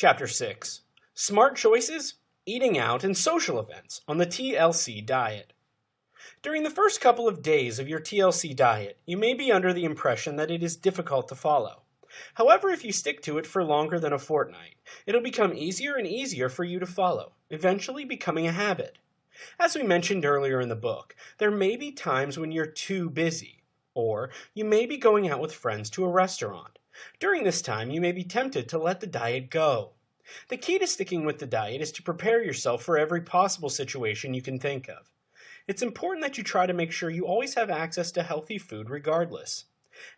Chapter 6 Smart Choices, Eating Out, and Social Events on the TLC Diet. During the first couple of days of your TLC diet, you may be under the impression that it is difficult to follow. However, if you stick to it for longer than a fortnight, it'll become easier and easier for you to follow, eventually becoming a habit. As we mentioned earlier in the book, there may be times when you're too busy, or you may be going out with friends to a restaurant. During this time, you may be tempted to let the diet go. The key to sticking with the diet is to prepare yourself for every possible situation you can think of. It's important that you try to make sure you always have access to healthy food regardless.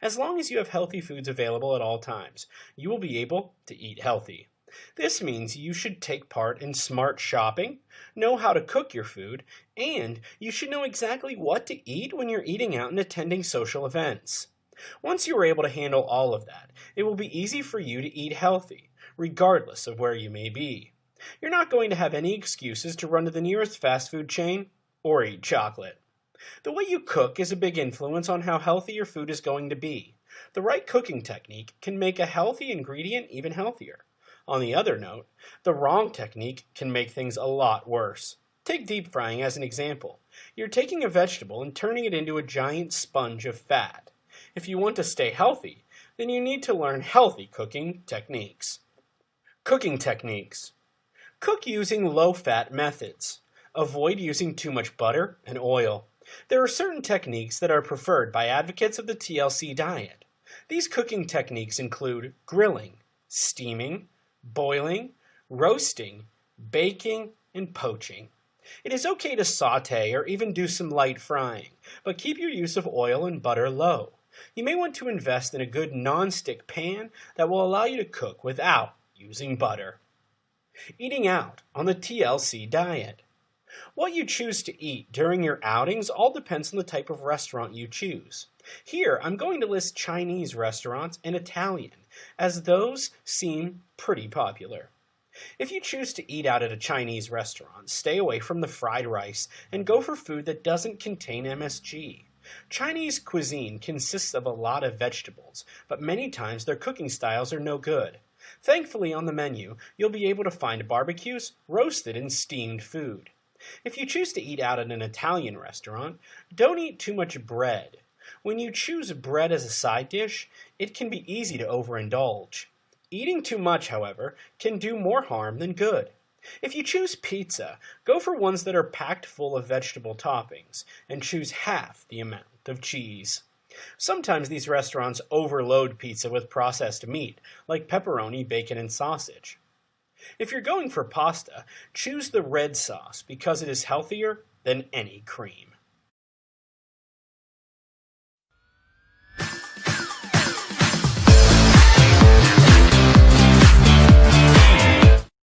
As long as you have healthy foods available at all times, you will be able to eat healthy. This means you should take part in smart shopping, know how to cook your food, and you should know exactly what to eat when you're eating out and attending social events. Once you are able to handle all of that, it will be easy for you to eat healthy, regardless of where you may be. You're not going to have any excuses to run to the nearest fast food chain or eat chocolate. The way you cook is a big influence on how healthy your food is going to be. The right cooking technique can make a healthy ingredient even healthier. On the other note, the wrong technique can make things a lot worse. Take deep frying as an example. You're taking a vegetable and turning it into a giant sponge of fat. If you want to stay healthy, then you need to learn healthy cooking techniques. Cooking techniques. Cook using low-fat methods. Avoid using too much butter and oil. There are certain techniques that are preferred by advocates of the TLC diet. These cooking techniques include grilling, steaming, boiling, roasting, baking, and poaching. It is okay to saute or even do some light frying, but keep your use of oil and butter low. You may want to invest in a good non-stick pan that will allow you to cook without using butter. Eating out on the TLC diet. What you choose to eat during your outings all depends on the type of restaurant you choose. Here, I'm going to list Chinese restaurants and Italian, as those seem pretty popular. If you choose to eat out at a Chinese restaurant, stay away from the fried rice and go for food that doesn't contain MSG. Chinese cuisine consists of a lot of vegetables, but many times their cooking styles are no good. Thankfully, on the menu, you'll be able to find barbecues, roasted and steamed food. If you choose to eat out at an Italian restaurant, don't eat too much bread. When you choose bread as a side dish, it can be easy to overindulge. Eating too much, however, can do more harm than good. If you choose pizza, go for ones that are packed full of vegetable toppings, and choose half the amount of cheese. Sometimes these restaurants overload pizza with processed meat, like pepperoni, bacon, and sausage. If you're going for pasta, choose the red sauce because it is healthier than any cream.